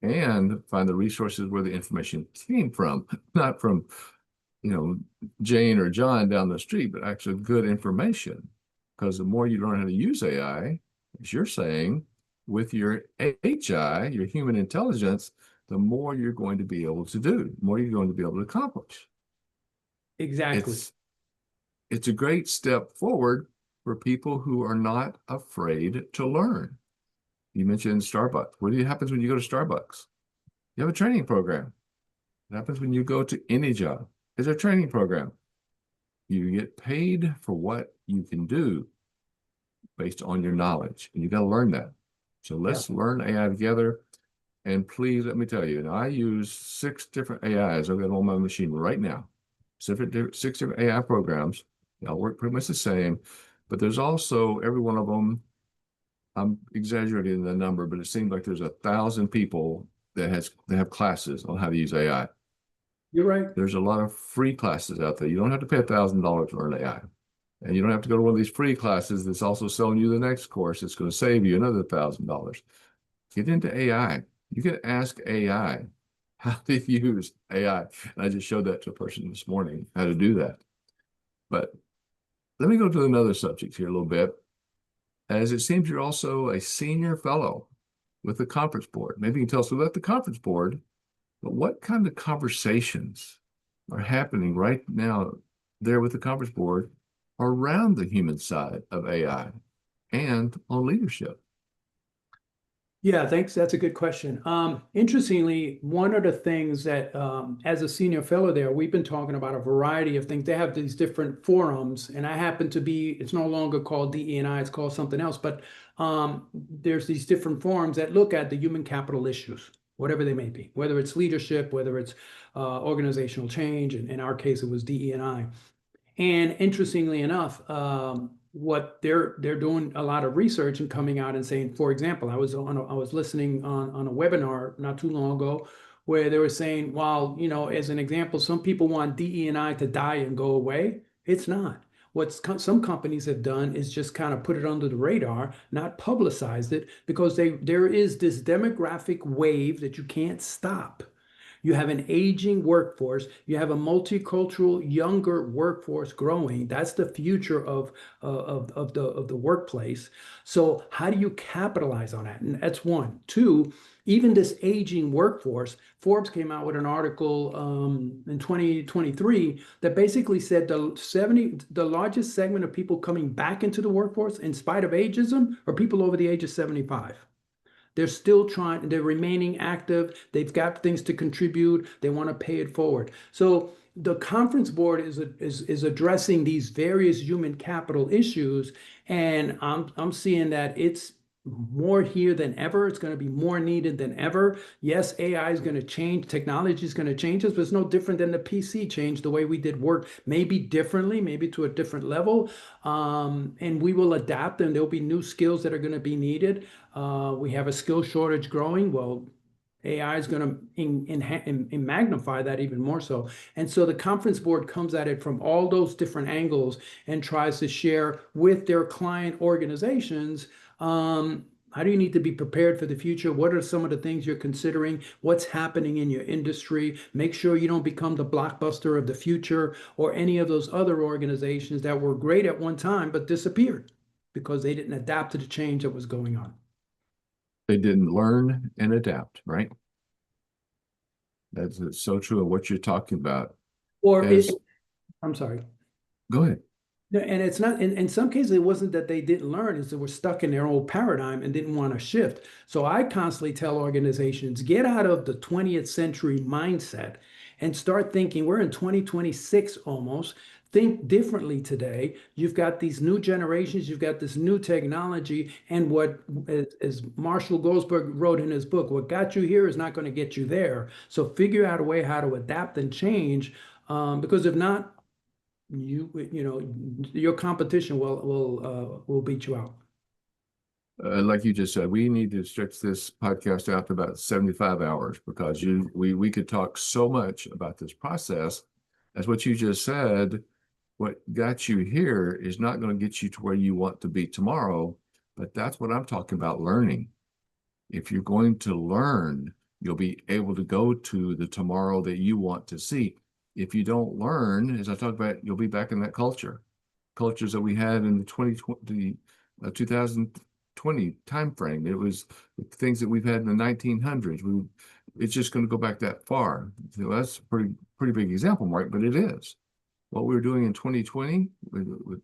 and find the resources where the information came from, not from, Jane or John down the street, but actually good information. Because the more you learn how to use AI, as you're saying, with your HI, your human intelligence, the more you're going to be able to do, the more you're going to be able to accomplish. Exactly. It's a great step forward for people who are not afraid to learn. You mentioned Starbucks. What happens when you go to Starbucks? You have a training program. What happens when you go to any job? It's a training program. You get paid for what you can do based on your knowledge, and you got to learn that. So let's learn AI together. And please let me tell you, and I use 6 different AIs. I've got on my machine right now. 6 different AI programs. They all work pretty much the same, but there's also every one of them. I'm exaggerating the number, but it seems like there's 1,000 people that have classes on how to use AI. You're right. There's a lot of free classes out there. You don't have to pay $1,000 to learn AI. And you don't have to go to one of these free classes that's also selling you the next course. It's going to save you another $1,000. Get into AI. You can ask AI how to use AI. And I just showed that to a person this morning, how to do that. But let me go to another subject here a little bit, as it seems you're also a senior fellow with the conference board. Maybe you can tell us about the conference board, but what kind of conversations are happening right now there with the conference board around the human side of AI and on leadership? Yeah, thanks. That's a good question. Interestingly, one of the things that, as a senior fellow there, we've been talking about a variety of things. They have these different forums, and I happen to be, it's no longer called DE&I, it's called something else, but there's these different forums that look at the human capital issues, whatever they may be, whether it's leadership, whether it's organizational change, and in our case, it was DE&I. And interestingly enough, what they're doing a lot of research and coming out and saying, for example, I was listening on a webinar not too long ago where they were saying, well, as an example, some people want DE&I to die and go away. It's not. What some companies have done is just kind of put it under the radar, not publicized it, because there is this demographic wave that you can't stop. You have an aging workforce. You have a multicultural, younger workforce growing. That's the future of the workplace. So how do you capitalize on that? And that's one. Two, even this aging workforce, Forbes came out with an article in 2023 that basically said the largest segment of people coming back into the workforce in spite of ageism are people over the age of 75. They're still trying, they're remaining active. They've got things to contribute. They want to pay it forward. So the conference board is addressing these various human capital issues. And I'm seeing that it's more here than ever. It's going to be more needed than ever. Yes, AI is going to change. Technology is going to change us, but it's no different than the PC changed the way we did work, maybe differently, maybe to a different level. And we will adapt, and there'll be new skills that are going to be needed. We have a skill shortage growing. Well, AI is going to magnify that even more so. And so the conference board comes at it from all those different angles and tries to share with their client organizations, how do you need to be prepared for the future? What are some of the things you're considering? What's happening in your industry? Make sure you don't become the blockbuster of the future or any of those other organizations that were great at one time but disappeared because they didn't adapt to the change that was going on. They didn't learn and adapt, right? That's so true of what you're talking about. Or I'm sorry. Go ahead. And it's not, in some cases, it wasn't that they didn't learn, it's they were stuck in their old paradigm and didn't want to shift. So I constantly tell organizations, get out of the 20th century mindset and start thinking. We're in 2026 almost. Think differently today. You've got these new generations, you've got this new technology, and what, as Marshall Goldsberg wrote in his book, what got you here is not going to get you there. So figure out a way how to adapt and change, because if not, you know, your competition will beat you out. Like you just said, we need to stretch this podcast out to about 75 hours because we could talk so much about this process. As what you just said, what got you here is not going to get you to where you want to be tomorrow, but that's what I'm talking about, learning. If you're going to learn, you'll be able to go to the tomorrow that you want to see. If you don't learn, as I talked about, you'll be back in that cultures that we had in the 2020 timeframe. It was things that we've had in the 1900s. It's just going to go back that far. So that's a pretty big example, Mark, but it is. What we were doing in 2020 with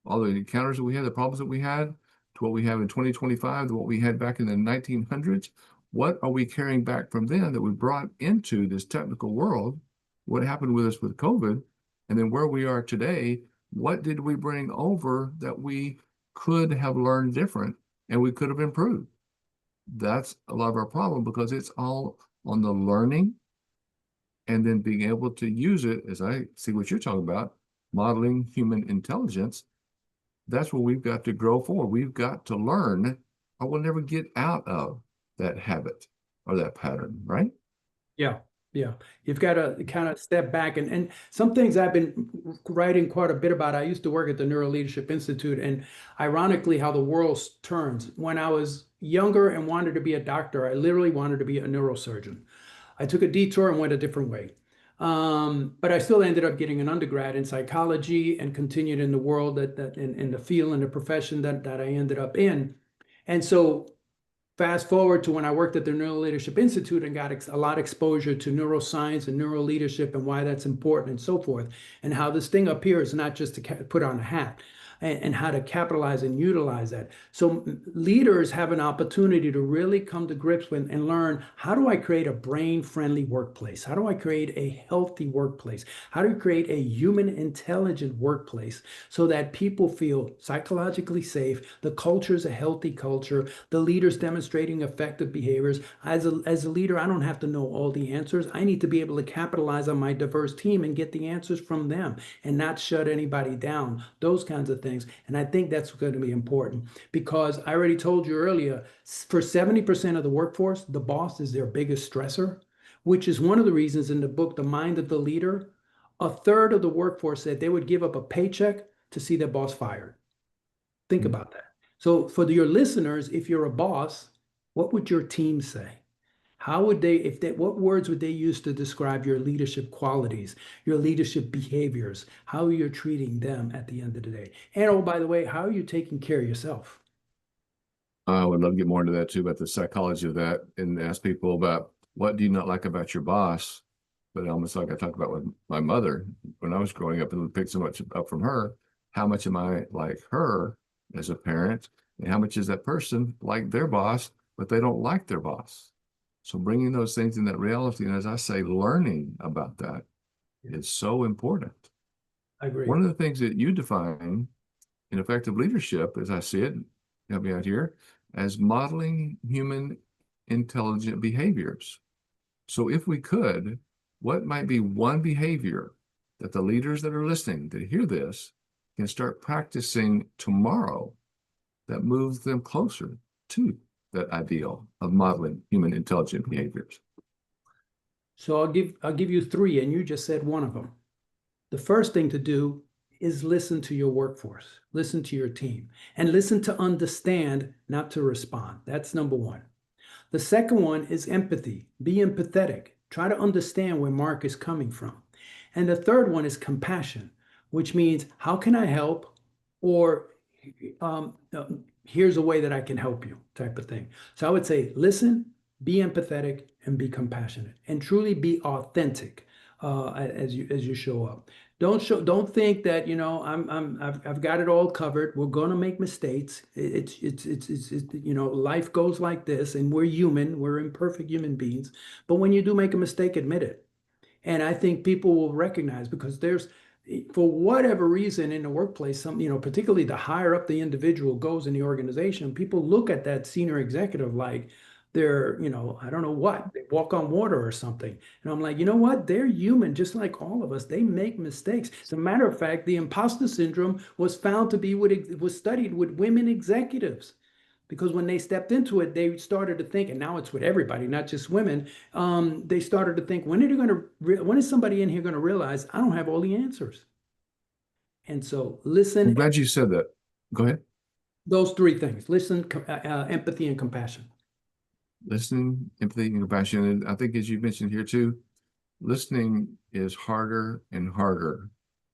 all the encounters that we had, the problems that we had, to what we have in 2025, to what we had back in the 1900s. What are we carrying back from then that we brought into this technical world? What happened with us with COVID? And then where we are today, what did we bring over that we could have learned different and we could have improved? That's a lot of our problem because it's all on the learning and then being able to use it, as I see what you're talking about, modeling human intelligence. That's what we've got to grow for. We've got to learn or we'll never get out of that habit or that pattern, right? Yeah, yeah. You've got to kind of step back, and some things I've been writing quite a bit about. I used to work at the Neuro Leadership Institute, and ironically, how the world turns. When I was younger and wanted to be a doctor, I literally wanted to be a neurosurgeon. I took a detour and went a different way. But I still ended up getting an undergrad in psychology and continued in the world in the field and the profession that I ended up in. And so fast forward to when I worked at the Neuro Leadership Institute and got a lot of exposure to neuroscience and neuro leadership and why that's important and so forth, and how this thing up here is not just to put on a hat, and how to capitalize and utilize that. So leaders have an opportunity to really come to grips with and learn, how do I create a brain-friendly workplace? How do I create a healthy workplace? How do you create a human intelligent workplace so that people feel psychologically safe, the culture is a healthy culture, the leaders demonstrating effective behaviors. As a leader, I don't have to know all the answers. I need to be able to capitalize on my diverse team and get the answers from them and not shut anybody down, those kinds of things. And I think that's going to be important because I already told you earlier, for 70% of the workforce, the boss is their biggest stressor, which is one of the reasons in the book, The Mind of the Leader, a third of the workforce said they would give up a paycheck to see their boss fired. Think about that. So for your listeners, if you're a boss, what would your team say? How would what words would they use to describe your leadership qualities, your leadership behaviors, how you're treating them at the end of the day? And oh, by the way, how are you taking care of yourself? I would love to get more into that too, about the psychology of that and ask people about what do you not like about your boss? But almost like I talked about with my mother when I was growing up and picked so much up from her. How much am I like her as a parent? And how much is that person like their boss, but they don't like their boss? So bringing those things in that reality, and as I say, learning about that is so important. I agree. One of the things that you define in effective leadership, as I see it, help me out here, as modeling human intelligent behaviors. So if we could, what might be one behavior that the leaders that are listening that hear this can start practicing tomorrow that moves them closer to that ideal of modeling human intelligent behaviors? So I'll give you three, and you just said one of them. The first thing to do is listen to your workforce, listen to your team, and listen to understand, not to respond. That's number one. The second one is empathy. Be empathetic. Try to understand where Mark is coming from. And the third one is compassion, which means how can I help? Or um, uh, here's a way that I can help you, type of thing. So I would say listen, be empathetic, and be compassionate, and truly be authentic as you show up. Don't think that I've got it all covered. We're going to make mistakes. Life goes like this, and we're human. We're imperfect human beings. But when you do make a mistake, admit it And I think people will recognize, because there's, for whatever reason in the workplace, some, particularly the higher up the individual goes in the organization, people look at that senior executive like they're, I don't know what, they walk on water or something. And I'm like, you know what? They're human, just like all of us. They make mistakes. As a matter of fact, the imposter syndrome was found to be was studied with women executives, because when they stepped into it, they started to think, and now it's with everybody, not just women. They started to think, when is somebody in here going to realize I don't have all the answers? And so I'm listen, glad you said that. Go ahead. those three things: listen, empathy, and compassion. Listening, empathy, and compassion. And I think, as you mentioned here too, listening is harder and harder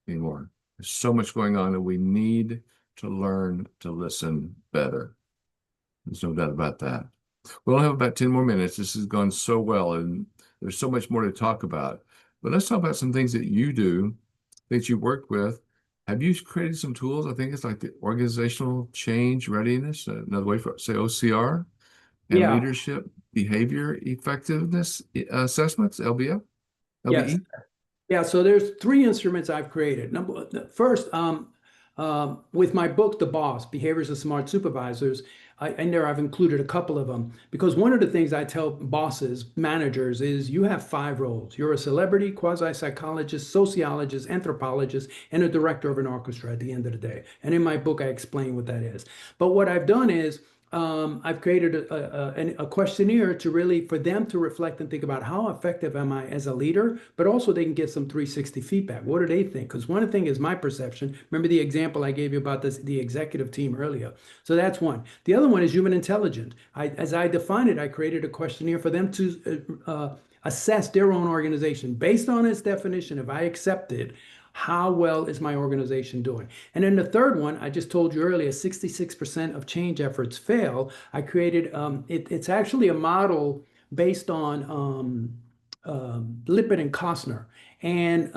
anymore. There's so much going on, and we need to learn to listen better. There's no doubt about that. We only have about 10 more minutes. This has gone so well, and there's so much more to talk about. But let's talk about some things that you do, that you work with. Have you created some tools? I think it's like the organizational change readiness, another way for, say, OCR, and Yeah. leadership behavior effectiveness assessments, LBF, Yes. LBE. Yeah, so there's three instruments I've created. First, with my book, The Boss, Behaviors of Smart Supervisors, in there I've included a couple of them, because one of the things I tell bosses, managers, is you have 5 roles. You're a celebrity, quasi-psychologist, sociologist, anthropologist, and a director of an orchestra at the end of the day. And in my book, I explain what that is. But what I've done is I've created a questionnaire to really, for them to reflect and think about how effective am I as a leader, but also they can get some 360 feedback. What do they think? Because one thing is my perception. Remember the example I gave you about the executive team earlier. So that's one. The other one is human intelligence. As I define it, I created a questionnaire for them to assess their own organization based on its definition. If I accept it, how well is my organization doing? And then the third one, I just told you earlier, 66% of change efforts fail. I created, it's actually a model based on Lippitt and Costner. And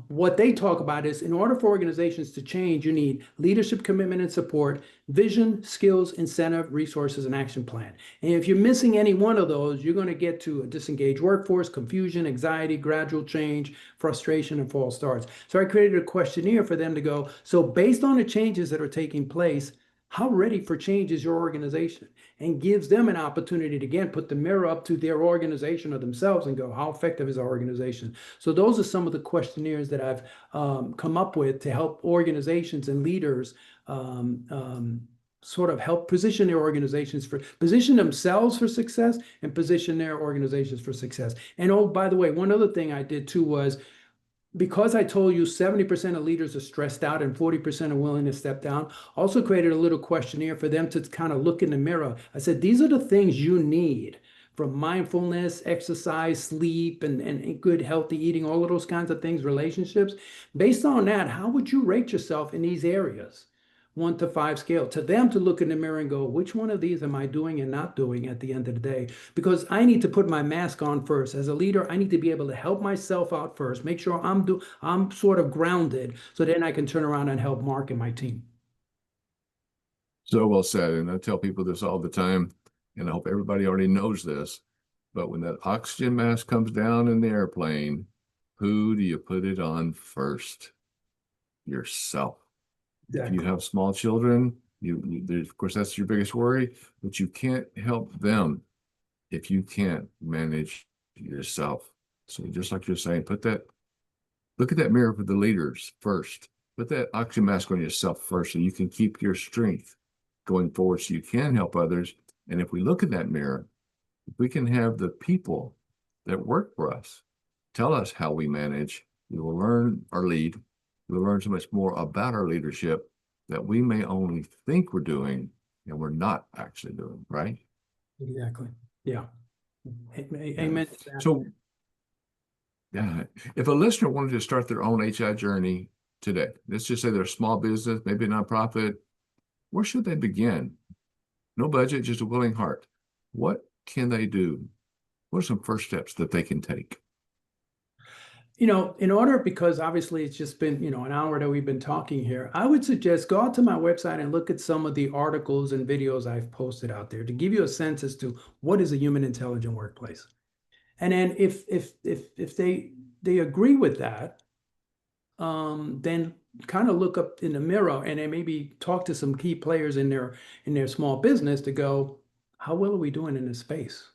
what they talk about is, in order for organizations to change, you need leadership, commitment, and support, vision, skills, incentive, resources, and action plan. And if you're missing any one of those, you're going to get to a disengaged workforce, confusion, anxiety, gradual change, frustration, and false starts. So I created a questionnaire for them to go, so based on the changes that are taking place, how ready for change is your organization? And gives them an opportunity to, again, put the mirror up to their organization or themselves and go, how effective is our organization? So those are some of the questionnaires that I've come up with to help organizations and leaders sort of help position their organizations position themselves for success and position their organizations for success. And oh, by the way, one other thing I did too was, because I told you 70% of leaders are stressed out and 40% are willing to step down, also created a little questionnaire for them to kind of look in the mirror. I said, these are the things you need, from mindfulness, exercise, sleep, and good, healthy eating, all of those kinds of things, relationships. Based on that, how would you rate yourself in these areas? 1 to 5 scale, to them to look in the mirror and go, which one of these am I doing and not doing at the end of the day? Because I need to put my mask on first. As a leader, I need to be able to help myself out first, make sure I'm sort of grounded, so then I can turn around and help Mark and my team. So well said. And I tell people this all the time, and I hope everybody already knows this. But when that oxygen mask comes down in the airplane, who do you put it on first? Yourself. If you have small children, of course, that's your biggest worry, but you can't help them if you can't manage yourself. So just like you're saying, look at that mirror for the leaders first. Put that oxygen mask on yourself first so you can keep your strength going forward so you can help others. And if we look in that mirror, if we can have the people that work for us tell us how we manage, we will learn our lead. We'll learn so much more about our leadership that we may only think we're doing and we're not actually doing, right? Exactly. Yeah. Yeah. Amen to that. So, yeah, if a listener wanted to start their own HI journey today, let's just say they're a small business, maybe a nonprofit, where should they begin? No budget, just a willing heart. What can they do? What are some first steps that they can take? In order, because obviously it's just been, an hour that we've been talking here, I would suggest go out to my website and look at some of the articles and videos I've posted out there to give you a sense as to what is a human intelligent workplace. And then if they they agree with that, then kind of look up in the mirror and then maybe talk to some key players in their small business to go, how well are we doing in this space?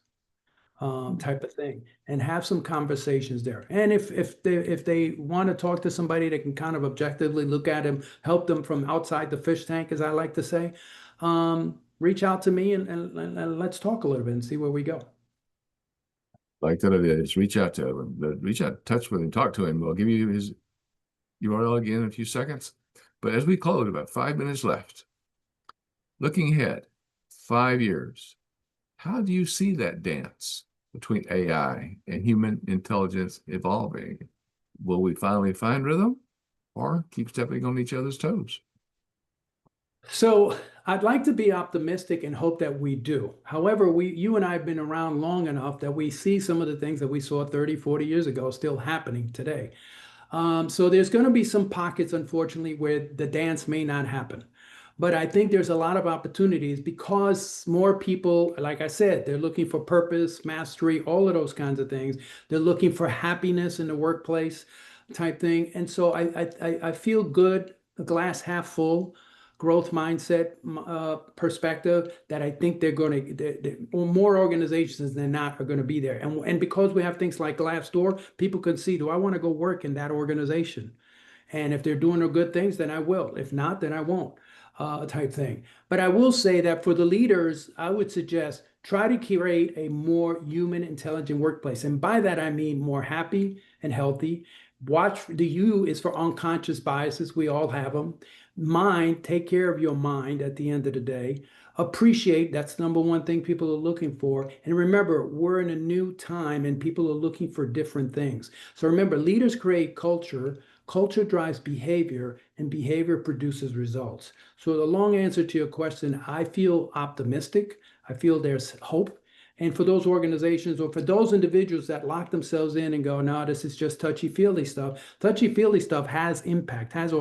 Type of thing, and have some conversations there. And if they want to talk to somebody that can kind of objectively look at them, help them from outside the fish tank, as I like to say, reach out to me and let's talk a little bit and see where we go. Like that idea, just reach out to him, reach out, touch with him, talk to him. We'll give you his URL again in a few seconds. But as we close, about 5 minutes left. Looking ahead, 5 years, how do you see that dance between AI and human intelligence evolving? Will we finally find rhythm or keep stepping on each other's toes? So I'd like to be optimistic and hope that we do. However, you and I have been around long enough that we see some of the things that we saw 30, 40 years ago still happening today. So there's going to be some pockets, unfortunately, where the dance may not happen. But I think there's a lot of opportunities because more people, like I said, they're looking for purpose, mastery, all of those kinds of things. They're looking for happiness in the workplace type thing. And so I feel good, a glass half full growth mindset perspective that I think they're going to, more organizations than not are going to be there. And because we have things like Glassdoor, people can see, do I want to go work in that organization? And if they're doing the good things, then I will. If not, then I won't, type thing. But I will say that for the leaders, I would suggest try to create a more human, intelligent workplace. And by that, I mean more happy and healthy. Watch, the U is for unconscious biases. We all have them. Mind, take care of your mind at the end of the day. Appreciate, that's number one thing people are looking for. And remember, we're in a new time and people are looking for different things. So remember, leaders create culture. Culture drives behavior, and behavior produces results. So the long answer to your question, I feel optimistic. I feel there's hope. And for those organizations or for those individuals that lock themselves in and go, no, this is just touchy-feely stuff. Touchy-feely stuff has impact, has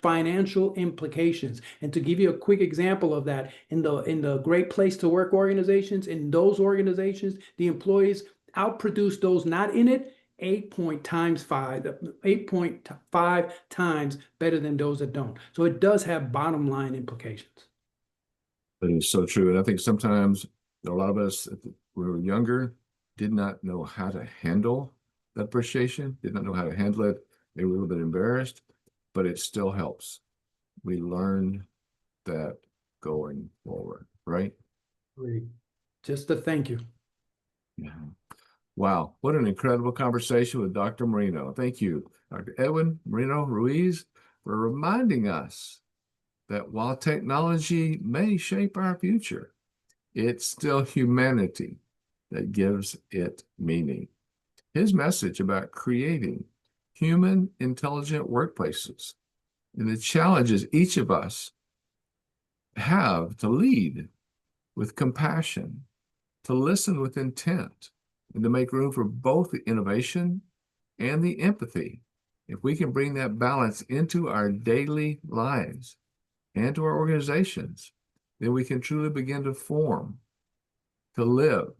financial implications. And to give you a quick example of that, in the Great Place to Work organizations, in those organizations, the employees outproduce those not in it 8.5 times better than those that don't. So it does have bottom line implications. That is so true. And I think sometimes a lot of us, when we were younger, did not know how to handle that appreciation, did not know how to handle it. They were a little bit embarrassed, but it still helps. We learn that going forward, right? Great. Just a thank you. Yeah. Wow, what an incredible conversation with Dr. Mouriño. Thank you, Dr. Edwin Mouriño Ruiz, for reminding us that while technology may shape our future, it's still humanity that gives it meaning. His message about creating human intelligent workplaces and the challenges each of us have to lead with compassion, to listen with intent, and to make room for both the innovation and the empathy. If we can bring that balance into our daily lives and to our organizations, then we can truly begin to form, to live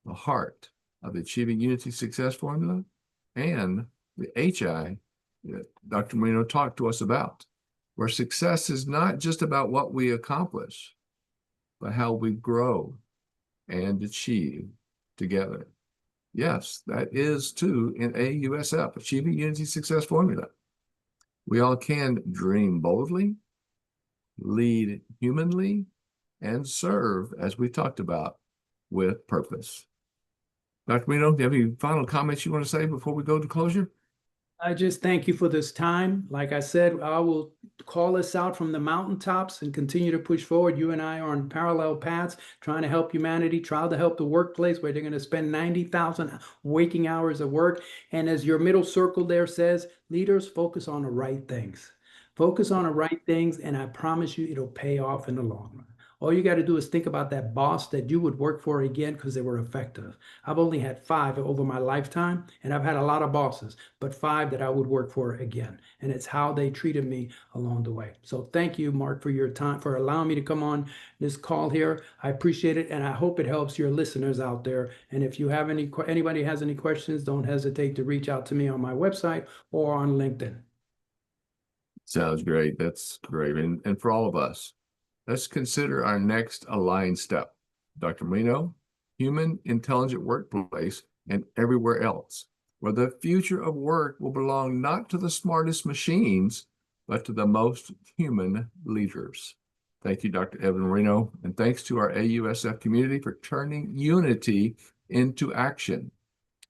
the heart of the Achieving Unity Success Formula and the HI that Dr. Mouriño talked to us about, where success is not just about what we accomplish, but how we grow and achieve together. Yes, that is too in AUSF, Achieving Unity Success Formula. We all can dream boldly, lead humanly, and serve, as we talked about, with purpose. Dr. Mouriño, do you have any final comments you want to say before we go to closure? I just thank you for this time. Like I said, I will call us out from the mountaintops and continue to push forward. You and I are on parallel paths, trying to help humanity, trying to help the workplace where they're going to spend 90,000 waking hours of work. And as your middle circle there says, leaders focus on the right things. Focus on the right things, and I promise you it'll pay off in the long run. All you got to do is think about that boss that you would work for again because they were effective. I've only had 5 over my lifetime, and I've had a lot of bosses, but 5 that I would work for again. And it's how they treated me along the way. So thank you, Mark, for your time, for allowing me to come on this call here. I appreciate it, and I hope it helps your listeners out there. And if you have anybody has any questions, don't hesitate to reach out to me on my website or on LinkedIn. Sounds great. That's great. And for all of us, let's consider our next aligned step. Dr. Mouriño, human intelligent workplace and everywhere else, where the future of work will belong not to the smartest machines, but to the most human leaders. Thank you, Dr. Edwin Mouriño, and thanks to our AUSF community for turning unity into action.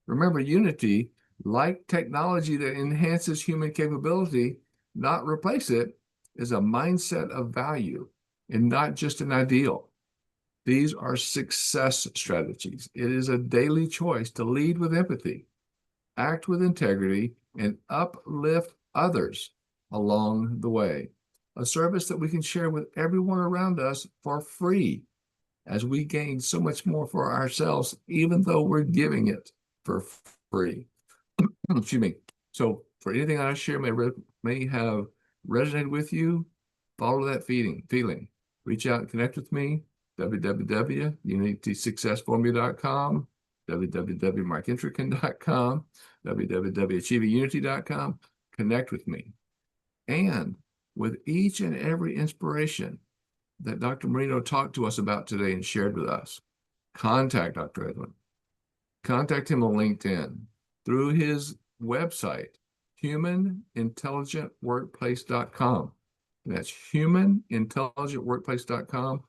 Remember, unity, like technology that enhances human capability, not replace it, is a mindset of value and not just an ideal. These are success strategies. It is a daily choice to lead with empathy, act with integrity, and uplift others along the way. A service that we can share with everyone around us for free, as we gain so much more for ourselves, even though we're giving it for free. Excuse me. So for anything I share may have resonated with you, follow that feeling. Reach out and connect with me, www.unitysuccessformula.com, www.markentrekin.com, www.achievingunity.com. Connect with me. And with each and every inspiration that Dr. Mouriño talked to us about today and shared with us, contact Dr. Edwin. Contact him on LinkedIn, through his website, humanintelligentworkplace.com. That's humanintelligentworkplace.com.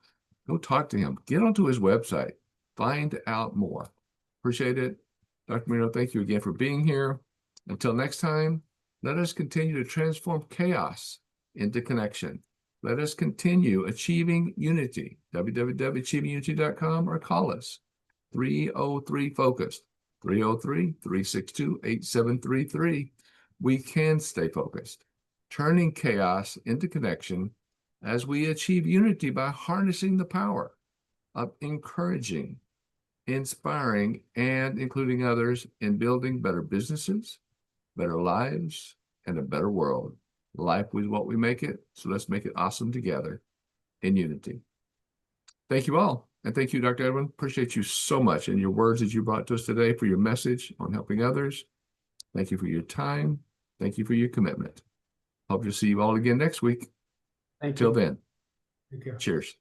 Go talk to him. Get onto his website. Find out more. Appreciate it. Dr. Mouriño, thank you again for being here. Until next time, let us continue to transform chaos into connection. Let us continue achieving unity. www.achievingunity.com, or call us 303-FOCUSED, 303-362-8733. We can stay focused, turning chaos into connection as we achieve unity by harnessing the power of encouraging, inspiring, and including others in building better businesses, better lives, and a better world. Life is what we make it, so let's make it awesome together in unity. Thank you all. And thank you, Dr. Edwin. Appreciate you so much and your words that you brought to us today, for your message on helping others. Thank you for your time. Thank you for your commitment. Hope to see you all again next week. Thank Till you. then, Take care. cheers.